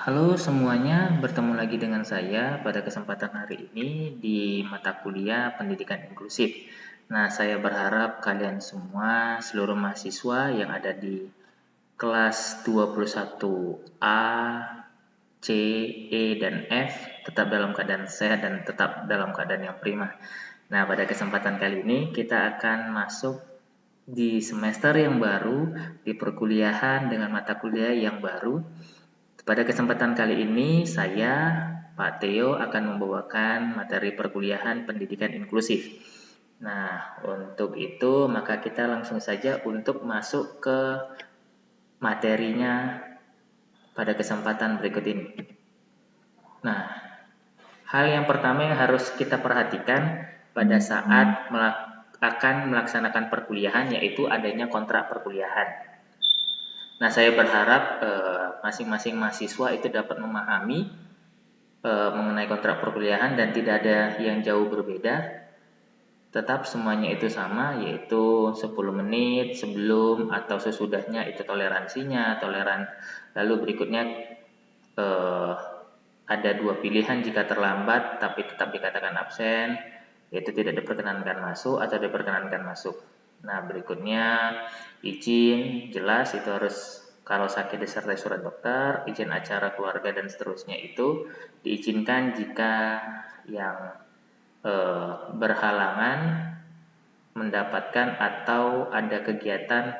Halo semuanya, bertemu lagi dengan saya pada kesempatan hari ini di mata kuliah Pendidikan Inklusif. Nah, saya berharap kalian semua, seluruh mahasiswa yang ada di kelas 21A, C, E, dan F tetap dalam keadaan sehat dan tetap dalam keadaan yang prima. Nah, pada kesempatan kali ini kita akan masuk di semester yang baru, di perkuliahan dengan mata kuliah yang baru. Pada kesempatan kali ini, saya, Pak Theo, akan membawakan materi perkuliahan pendidikan inklusif. Nah, untuk itu, maka kita langsung saja untuk masuk ke materinya pada kesempatan berikut ini. Nah, hal yang pertama yang harus kita perhatikan pada saat akan melaksanakan perkuliahan, yaitu adanya kontrak perkuliahan. Nah, saya berharap masing-masing mahasiswa itu dapat memahami mengenai kontrak perkuliahan dan tidak ada yang jauh berbeda. Tetap semuanya itu sama, yaitu 10 menit sebelum atau sesudahnya itu toleransinya, lalu berikutnya ada dua pilihan jika terlambat tapi tetap dikatakan absen, yaitu tidak diperkenankan masuk atau diperkenankan masuk. Nah, berikutnya izin, jelas itu harus kalau sakit disertai surat dokter, izin acara keluarga dan seterusnya itu diizinkan jika yang berhalangan mendapatkan atau ada kegiatan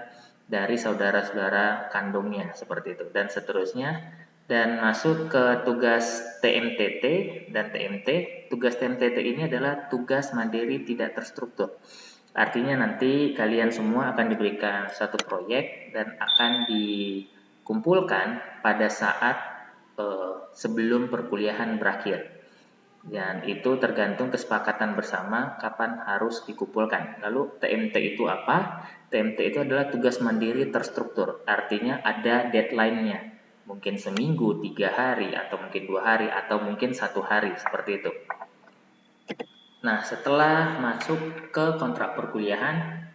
dari saudara-saudara kandungnya seperti itu dan seterusnya. Dan masuk ke tugas TMTT dan TMT. Tugas TMTT ini adalah tugas mandiri tidak terstruktur. Artinya nanti kalian semua akan diberikan satu proyek dan akan dikumpulkan pada saat sebelum perkuliahan berakhir. Dan itu tergantung kesepakatan bersama kapan harus dikumpulkan. Lalu TMT itu apa? TMT itu adalah tugas mandiri terstruktur. Artinya ada deadline-nya. Mungkin seminggu, 3 hari, atau mungkin 2 hari, atau mungkin 1 hari, seperti itu. Nah, setelah masuk ke kontrak perkuliahan,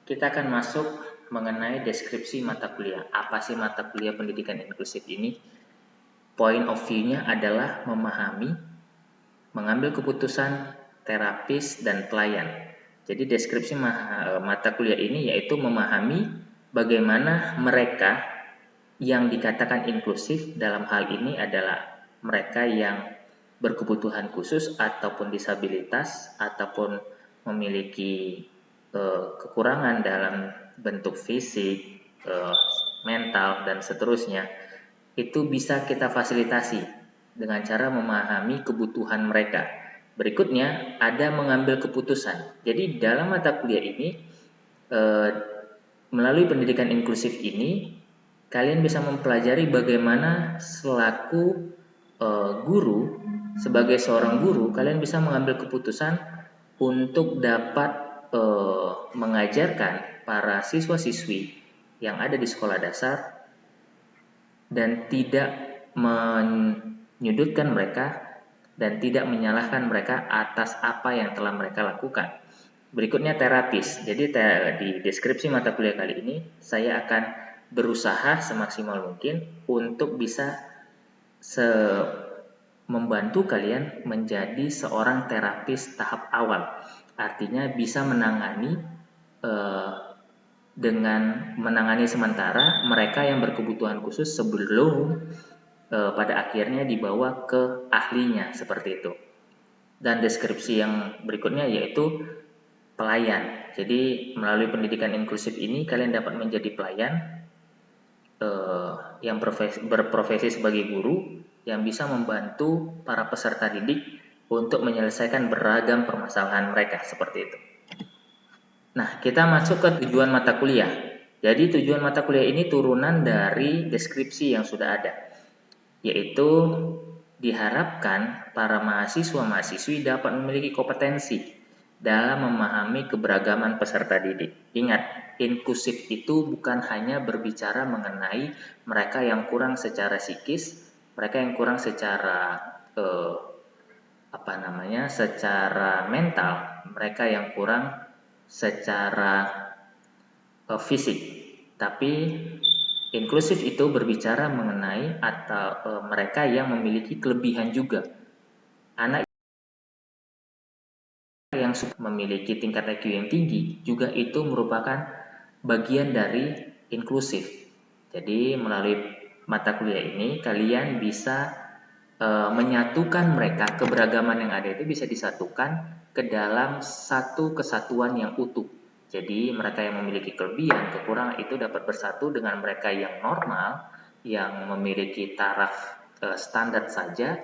kita akan masuk mengenai deskripsi mata kuliah. Apa sih mata kuliah pendidikan inklusif ini? Point of view-nya adalah memahami, mengambil keputusan terapis dan pelayan. Jadi deskripsi mata kuliah ini yaitu memahami bagaimana mereka yang dikatakan inklusif dalam hal ini adalah mereka yang berkebutuhan khusus ataupun disabilitas ataupun memiliki kekurangan dalam bentuk fisik, mental dan seterusnya. Itu bisa kita fasilitasi dengan cara memahami kebutuhan mereka. Berikutnya ada mengambil keputusan. Jadi dalam mata kuliah ini melalui pendidikan inklusif ini kalian bisa mempelajari bagaimana selaku guru, sebagai seorang guru kalian bisa mengambil keputusan untuk dapat mengajarkan para siswa-siswi yang ada di sekolah dasar dan tidak menyudutkan mereka dan tidak menyalahkan mereka atas apa yang telah mereka lakukan. Berikutnya terapis. Jadi di deskripsi mata kuliah kali ini saya akan berusaha semaksimal mungkin untuk bisa membantu kalian menjadi seorang terapis tahap awal. Artinya bisa menangani dengan menangani sementara mereka yang berkebutuhan khusus sebelum pada akhirnya dibawa ke ahlinya seperti itu. Dan deskripsi yang berikutnya yaitu pelayan. Jadi melalui pendidikan inklusif ini kalian dapat menjadi pelayan yang berprofesi sebagai guru yang bisa membantu para peserta didik untuk menyelesaikan beragam permasalahan mereka seperti itu. Nah, kita masuk ke tujuan mata kuliah. Jadi tujuan mata kuliah ini turunan dari deskripsi yang sudah ada, yaitu diharapkan para mahasiswa-mahasiswi dapat memiliki kompetensi dalam memahami keberagaman peserta didik. Ingat, inklusif itu bukan hanya berbicara mengenai mereka yang kurang secara psikis, mereka yang kurang secara secara mental, mereka yang kurang secara fisik. Tapi Inklusif itu berbicara mengenai atau mereka yang memiliki kelebihan juga. Anak yang memiliki tingkat IQ yang tinggi juga itu merupakan bagian dari inklusif. Jadi melalui mata kuliah ini kalian bisa menyatukan mereka, keberagaman yang ada itu bisa disatukan ke dalam satu kesatuan yang utuh. Jadi mereka yang memiliki kelebihan, kekurangan itu dapat bersatu dengan mereka yang normal, yang memiliki taraf standar saja,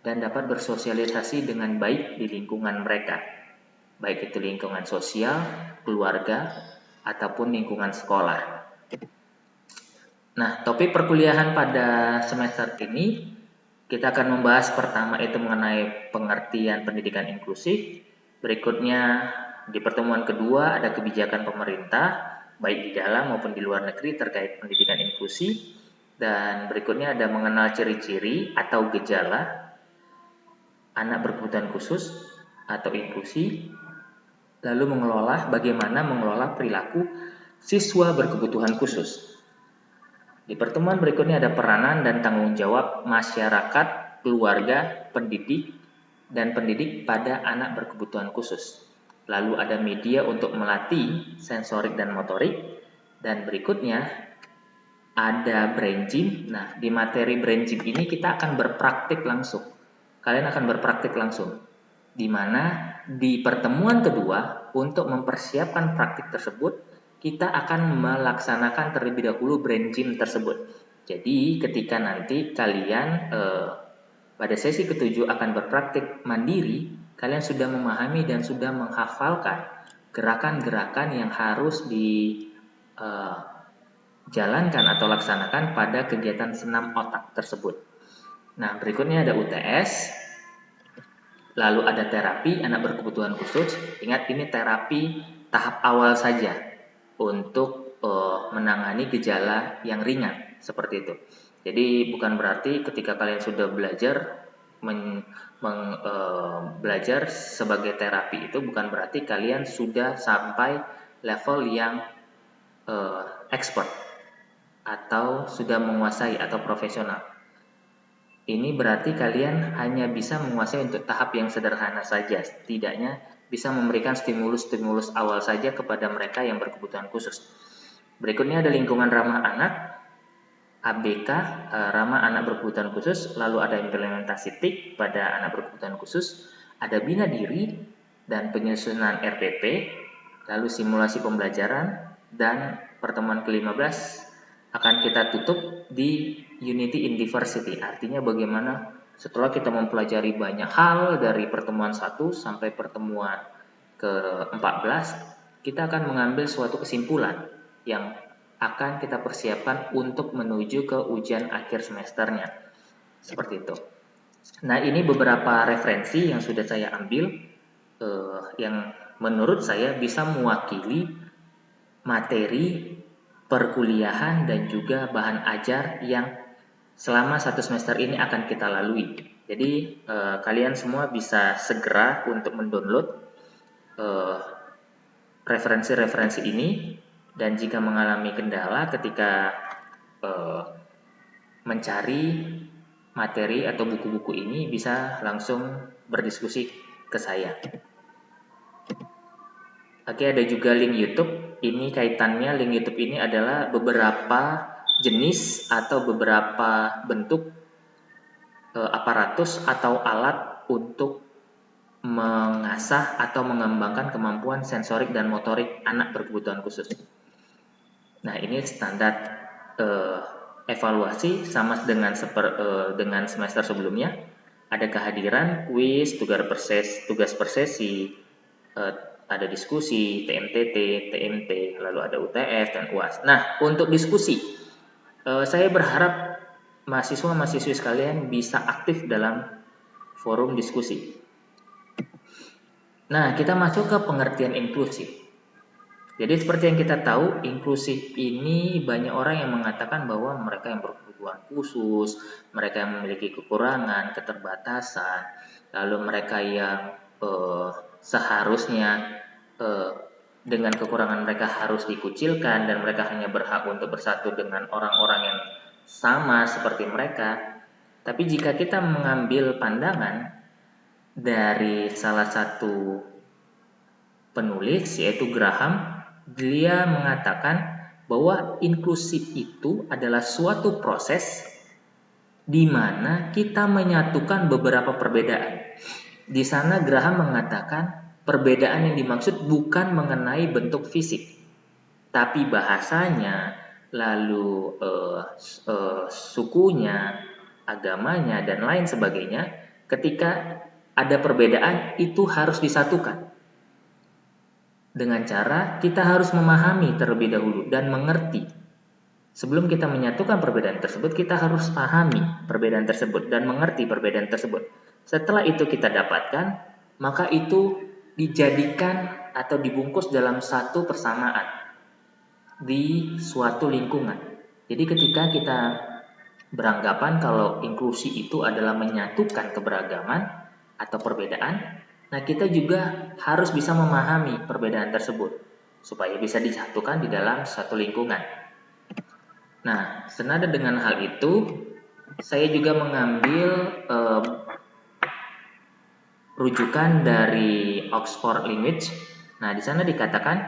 dan dapat bersosialisasi dengan baik di lingkungan mereka, baik itu lingkungan sosial, keluarga, ataupun lingkungan sekolah. Nah, topik perkuliahan pada semester ini kita akan membahas pertama itu mengenai pengertian pendidikan inklusif. Berikutnya di pertemuan kedua ada kebijakan pemerintah baik di dalam maupun di luar negeri terkait pendidikan inklusi. Dan berikutnya ada mengenal ciri-ciri atau gejala anak berkebutuhan khusus atau inklusi. Lalu bagaimana mengelola perilaku siswa berkebutuhan khusus. Di pertemuan berikutnya ada peranan dan tanggung jawab masyarakat, keluarga, pendidik, dan pendidik pada anak berkebutuhan khusus. Lalu ada media untuk melatih sensorik dan motorik. Dan berikutnya ada brain gym. Nah, di materi brain gym ini kita akan berpraktik langsung. Kalian akan berpraktik langsung. Di mana di pertemuan kedua untuk mempersiapkan praktik tersebut kita akan melaksanakan terlebih dahulu brain gym tersebut. Jadi ketika nanti kalian pada sesi ketujuh akan berpraktik mandiri, kalian sudah memahami dan sudah menghafalkan gerakan-gerakan yang harus dijalankan atau laksanakan pada kegiatan senam otak tersebut. Nah, berikutnya ada UTS, lalu ada terapi anak berkebutuhan khusus. Ingat, ini terapi tahap awal saja untuk menangani gejala yang ringan seperti itu. Jadi bukan berarti ketika kalian sudah belajar belajar sebagai terapi itu bukan berarti kalian sudah sampai level yang expert atau sudah menguasai atau profesional. Ini berarti kalian hanya bisa menguasai untuk tahap yang sederhana saja, setidaknya bisa memberikan stimulus-stimulus awal saja kepada mereka yang berkebutuhan khusus. Berikutnya ada lingkungan ramah anak, ABK, ramah anak berkebutuhan khusus, lalu ada implementasi TIK pada anak berkebutuhan khusus, ada bina diri dan penyusunan RPP, lalu simulasi pembelajaran, dan pertemuan ke-15 akan kita tutup di Unity in Diversity. Artinya bagaimana setelah kita mempelajari banyak hal dari pertemuan 1 sampai pertemuan ke-14, kita akan mengambil suatu kesimpulan yang akan kita persiapkan untuk menuju ke ujian akhir semesternya. Seperti itu. Nah, ini beberapa referensi yang sudah saya ambil yang menurut saya bisa mewakili materi perkuliahan dan juga bahan ajar yang selama satu semester ini akan kita lalui. Jadi kalian semua bisa segera untuk mendownload referensi-referensi ini, dan jika mengalami kendala ketika mencari materi atau buku-buku ini bisa langsung berdiskusi ke saya. Oke, ada juga link YouTube. Ini kaitannya, link YouTube ini adalah beberapa jenis atau beberapa bentuk aparatus atau alat untuk mengasah atau mengembangkan kemampuan sensorik dan motorik anak berkebutuhan khusus. Nah, ini standar evaluasi sama dengan semester sebelumnya. Ada kehadiran, kuis, tugas per sesi, ada diskusi, TMTT, TMT, lalu ada UTS dan UAS. Nah, untuk diskusi, saya berharap mahasiswa-mahasiswi sekalian bisa aktif dalam forum diskusi. Nah, kita masuk ke pengertian inklusif. Jadi seperti yang kita tahu, inklusif ini banyak orang yang mengatakan bahwa mereka yang berkebutuhan khusus, mereka yang memiliki kekurangan, keterbatasan, lalu mereka yang seharusnya dengan kekurangan mereka harus dikucilkan dan mereka hanya berhak untuk bersatu dengan orang-orang yang sama seperti mereka. Tapi jika kita mengambil pandangan dari salah satu penulis yaitu Graham, dia mengatakan bahwa inklusif itu adalah suatu proses di mana kita menyatukan beberapa perbedaan. Di sana Graham mengatakan perbedaan yang dimaksud bukan mengenai bentuk fisik, tapi bahasanya, lalu sukunya, agamanya, dan lain sebagainya. Ketika ada perbedaan itu harus disatukan. Dengan cara kita harus memahami terlebih dahulu dan mengerti. Sebelum kita menyatukan perbedaan tersebut, kita harus pahami perbedaan tersebut dan mengerti perbedaan tersebut. Setelah itu kita dapatkan, maka itu dijadikan atau dibungkus dalam satu persamaan di suatu lingkungan. Jadi ketika kita beranggapan kalau inklusi itu adalah menyatukan keberagaman atau perbedaan, nah kita juga harus bisa memahami perbedaan tersebut supaya bisa disatukan di dalam satu lingkungan. Nah, senada dengan hal itu, saya juga mengambil rujukan dari Oxford Language. Nah, di sana dikatakan,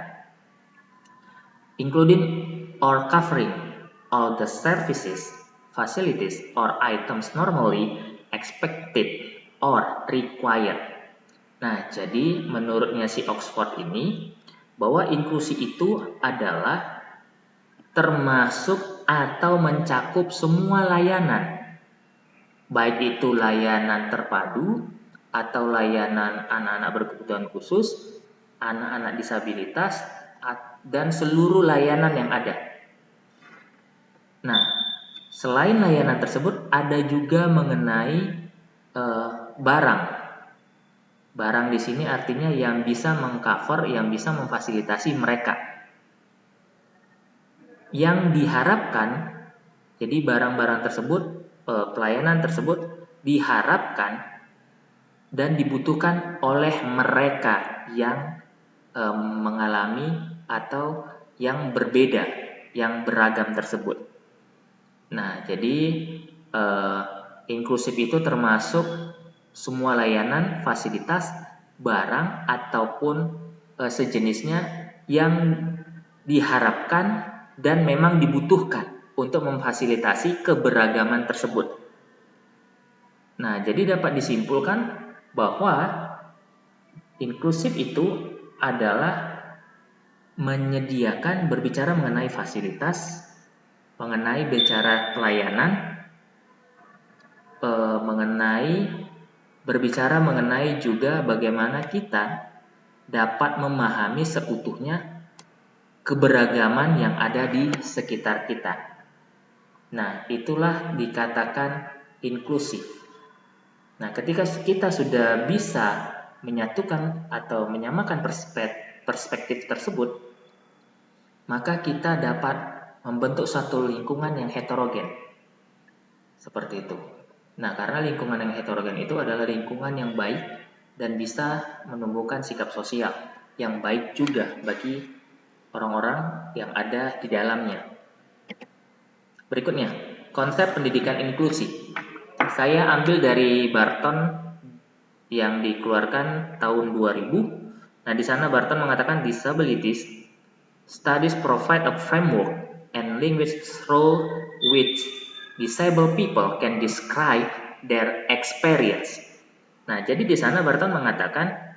including or covering all the services, facilities, or items normally expected or required. Nah, jadi menurutnya si Oxford ini, bahwa inklusi itu adalah termasuk atau mencakup semua layanan, baik itu layanan terpadu atau layanan anak-anak berkebutuhan khusus, anak-anak disabilitas, dan seluruh layanan yang ada. Nah, selain layanan tersebut ada juga mengenai barang. Barang di sini artinya yang bisa mengcover, yang bisa memfasilitasi mereka. Yang diharapkan, jadi barang-barang tersebut, pelayanan tersebut diharapkan dan dibutuhkan oleh mereka yang mengalami atau yang berbeda, yang beragam tersebut. Nah, jadi inklusif itu termasuk semua layanan, fasilitas, barang ataupun sejenisnya yang diharapkan dan memang dibutuhkan untuk memfasilitasi keberagaman tersebut. Nah, jadi dapat disimpulkan bahwa inklusif itu adalah menyediakan, berbicara mengenai fasilitas, mengenai bicara pelayanan, berbicara mengenai juga bagaimana kita dapat memahami seutuhnya keberagaman yang ada di sekitar kita. Nah, itulah dikatakan inklusif. Nah, ketika kita sudah bisa menyatukan atau menyamakan perspektif tersebut, maka kita dapat membentuk satu lingkungan yang heterogen. Seperti itu. Nah, karena lingkungan yang heterogen itu adalah lingkungan yang baik dan bisa menumbuhkan sikap sosial yang baik juga bagi orang-orang yang ada di dalamnya. Berikutnya, konsep pendidikan inklusi. Saya ambil dari Barton yang dikeluarkan tahun 2000. Nah, di sana Barton mengatakan disabilities studies provide a framework and language through which disabled people can describe their experience. Nah, jadi di sana Barton mengatakan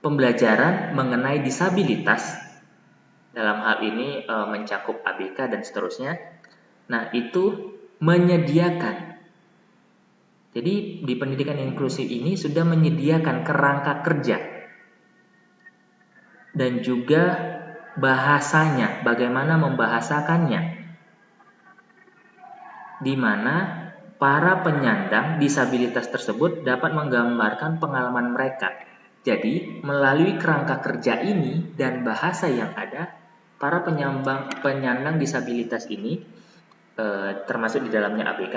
pembelajaran mengenai disabilitas, dalam hal ini mencakup ABK dan seterusnya. Nah, itu menyediakan. Jadi di pendidikan inklusif ini sudah menyediakan kerangka kerja dan juga bahasanya, bagaimana membahasakannya, di mana para penyandang disabilitas tersebut dapat menggambarkan pengalaman mereka. Jadi, melalui kerangka kerja ini dan bahasa yang ada, para penyandang disabilitas ini, termasuk di dalamnya ABK,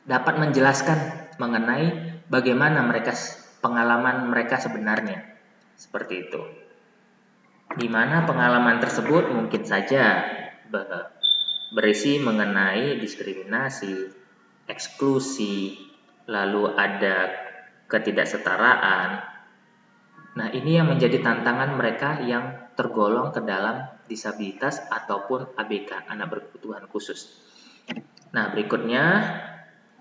dapat menjelaskan mengenai bagaimana pengalaman mereka sebenarnya. Seperti itu. Di mana pengalaman tersebut mungkin saja berisi mengenai diskriminasi, eksklusi, lalu ada ketidaksetaraan. Nah, ini yang menjadi tantangan mereka yang tergolong ke dalam disabilitas ataupun ABK, anak berkebutuhan khusus. Nah, berikutnya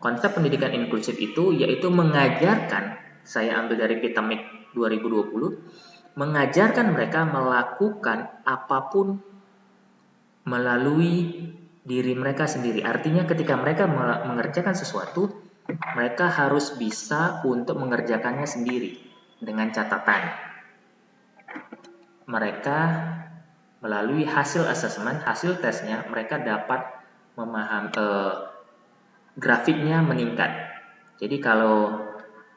konsep pendidikan inklusif itu yaitu mengajarkan, saya ambil dari Pitamik 2020, mengajarkan mereka melakukan apapun melalui diri mereka sendiri. Artinya ketika mereka mengerjakan sesuatu, mereka harus bisa untuk mengerjakannya sendiri dengan catatan. Mereka melalui hasil asesmen, hasil tesnya, mereka dapat memahami grafiknya meningkat. Jadi kalau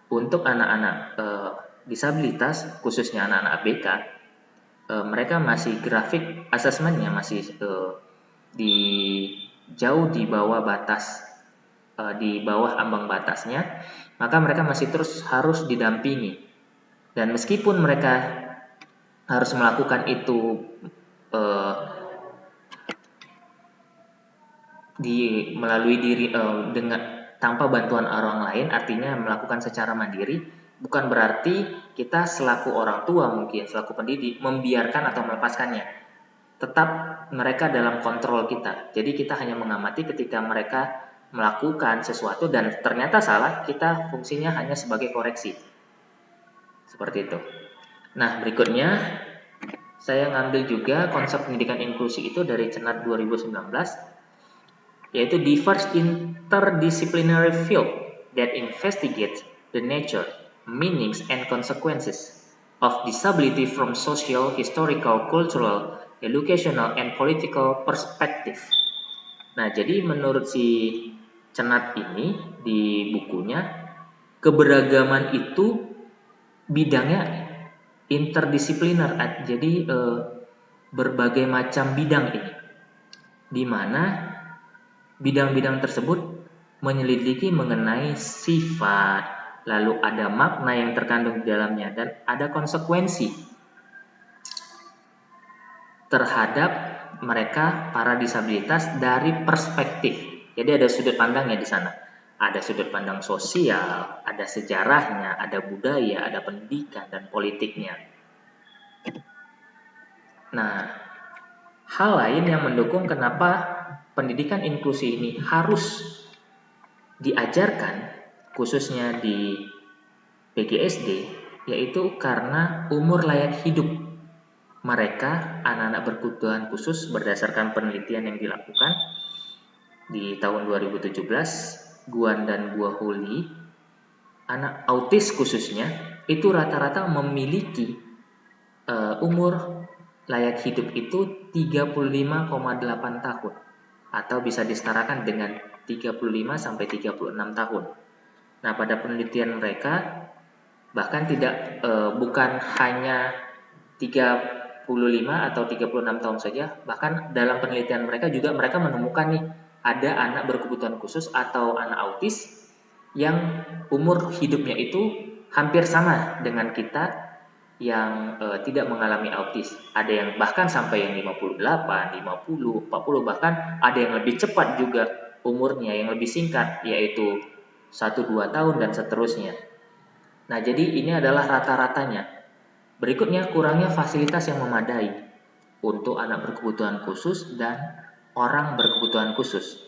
untuk anak-anak disabilitas, khususnya anak-anak ABK, mereka masih grafik asesmennya masih jauh di bawah batas, di bawah ambang batasnya, maka mereka masih terus harus didampingi. Dan meskipun mereka harus melakukan itu melalui diri dengan tanpa bantuan orang lain, artinya melakukan secara mandiri, bukan berarti kita selaku orang tua mungkin selaku pendidik membiarkan atau melepaskannya. Tetap mereka dalam kontrol kita. Jadi kita hanya mengamati ketika mereka melakukan sesuatu dan ternyata salah, kita fungsinya hanya sebagai koreksi. Seperti itu. Nah, berikutnya saya ngambil juga konsep pendidikan inklusi itu dari CENAT 2019, yaitu diverse interdisciplinary field that investigates the nature, meanings, and consequences of disability from social, historical, cultural, educational, and political perspective. Nah, jadi menurut si CENAT ini di bukunya, keberagaman itu bidangnya interdisipliner, jadi berbagai macam bidang ini, di mana bidang-bidang tersebut menyelidiki mengenai sifat, lalu ada makna yang terkandung di dalamnya, dan ada konsekuensi terhadap mereka para disabilitas dari perspektif. Jadi ada sudut pandangnya di sana. Ada sudut pandang sosial, ada sejarahnya, ada budaya, ada pendidikan, dan politiknya. Nah, hal lain yang mendukung kenapa pendidikan inklusi ini harus diajarkan khususnya di PGSD, yaitu karena umur layak hidup mereka, anak-anak berkebutuhan khusus, berdasarkan penelitian yang dilakukan di tahun 2017, Guan dan Buahuli, anak autis khususnya, itu rata-rata memiliki umur layak hidup itu 35,8 tahun, atau bisa disetarakan dengan 35-36 tahun. Nah, pada penelitian mereka bahkan bukan hanya 35 atau 36 tahun saja, bahkan dalam penelitian mereka juga mereka menemukan nih ada anak berkebutuhan khusus atau anak autis yang umur hidupnya itu hampir sama dengan kita yang tidak mengalami autis. Ada yang bahkan sampai yang 58, 50, 40, bahkan ada yang lebih cepat juga umurnya, yang lebih singkat yaitu 1-2 tahun dan seterusnya. Nah, jadi ini adalah rata-ratanya. Berikutnya, kurangnya fasilitas yang memadai untuk anak berkebutuhan khusus dan orang berkebutuhan khusus,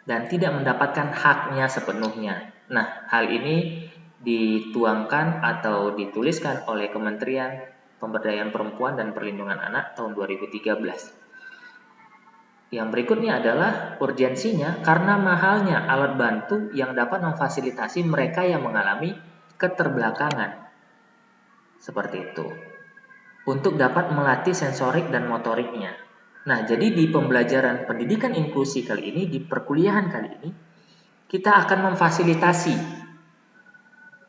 dan tidak mendapatkan haknya sepenuhnya. Nah, hal ini dituangkan atau dituliskan oleh Kementerian Pemberdayaan Perempuan dan Perlindungan Anak tahun 2013. Yang berikutnya adalah urgensinya karena mahalnya alat bantu yang dapat memfasilitasi mereka yang mengalami keterbelakangan. Seperti itu. Untuk dapat melatih sensorik dan motoriknya. Nah, jadi di pembelajaran pendidikan inklusi kali ini, di perkuliahan kali ini, kita akan memfasilitasi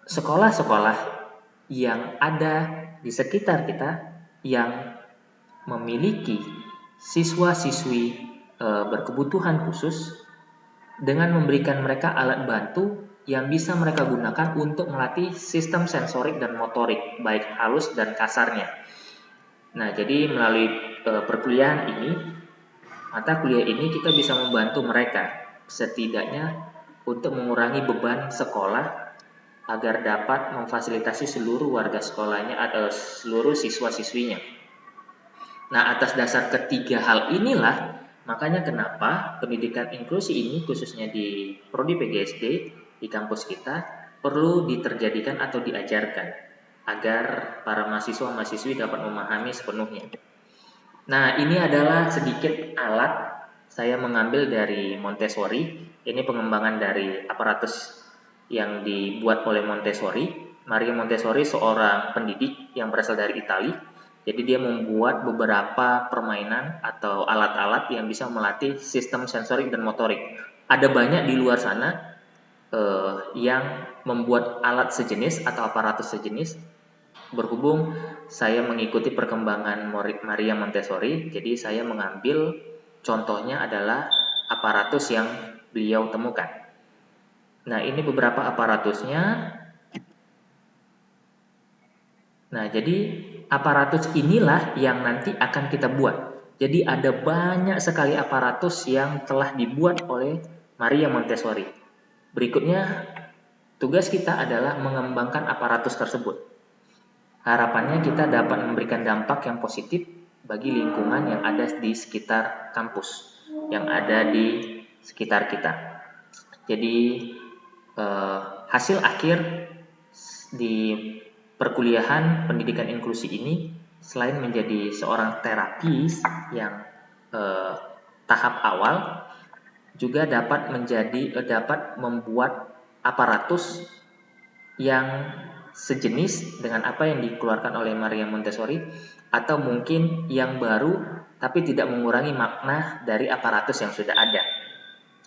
sekolah-sekolah yang ada di sekitar kita yang memiliki siswa-siswi berkebutuhan khusus dengan memberikan mereka alat bantu yang bisa mereka gunakan untuk melatih sistem sensorik dan motorik, baik halus dan kasarnya. Nah, jadi melalui perkuliahan ini, mata kuliah ini kita bisa membantu mereka setidaknya untuk mengurangi beban sekolah agar dapat memfasilitasi seluruh warga sekolahnya atau seluruh siswa-siswinya. Nah, atas dasar ketiga hal inilah, makanya kenapa pendidikan inklusi ini khususnya di Prodi PGSD di kampus kita perlu diterjadikan atau diajarkan agar para mahasiswa-mahasiswi dapat memahami sepenuhnya. Nah, ini adalah sedikit alat saya mengambil dari Montessori. Ini pengembangan dari aparatus yang dibuat oleh Montessori. Maria Montessori seorang pendidik yang berasal dari Italia. Jadi dia membuat beberapa permainan atau alat-alat yang bisa melatih sistem sensorik dan motorik. Ada banyak di luar sana yang membuat alat sejenis atau aparatus sejenis. Berhubung saya mengikuti perkembangan Maria Montessori, jadi saya mengambil contohnya adalah aparatus yang beliau temukan. Nah, ini beberapa aparatusnya. Nah, jadi aparatus inilah yang nanti akan kita buat. Jadi ada banyak sekali aparatus yang telah dibuat oleh Maria Montessori. Berikutnya, tugas kita adalah mengembangkan aparatus tersebut. Harapannya kita dapat memberikan dampak yang positif bagi lingkungan yang ada di sekitar kampus, yang ada di sekitar kita. Jadi hasil akhir di perkuliahan pendidikan inklusi ini selain menjadi seorang terapis yang tahap awal, juga dapat membuat aparatus yang sejenis dengan apa yang dikeluarkan oleh Maria Montessori, atau mungkin yang baru tapi tidak mengurangi makna dari aparatus yang sudah ada.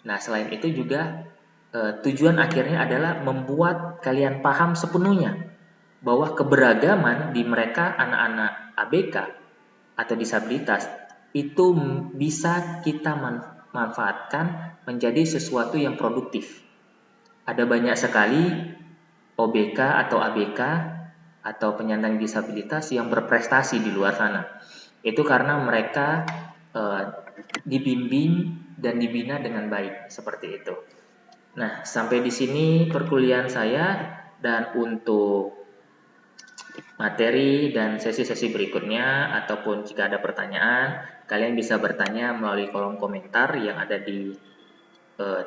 Nah, selain itu juga tujuan akhirnya adalah membuat kalian paham sepenuhnya bahwa keberagaman di mereka anak-anak ABK atau disabilitas itu bisa kita manfaatkan menjadi sesuatu yang produktif. Ada banyak sekali OBK atau ABK atau penyandang disabilitas yang berprestasi di luar sana. Itu karena mereka dibimbing dan dibina dengan baik, seperti itu. Nah, sampai di sini perkuliahan saya, dan untuk materi dan sesi-sesi berikutnya ataupun jika ada pertanyaan, kalian bisa bertanya melalui kolom komentar yang ada di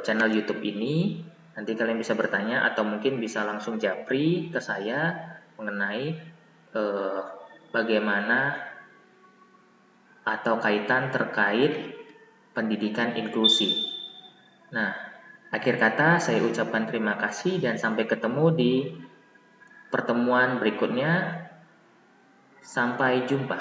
channel YouTube ini. Nanti kalian bisa bertanya atau mungkin bisa langsung japri ke saya mengenai bagaimana atau kaitan terkait pendidikan inklusi. Nah, akhir kata saya ucapkan terima kasih dan sampai ketemu di pertemuan berikutnya. Sampai jumpa.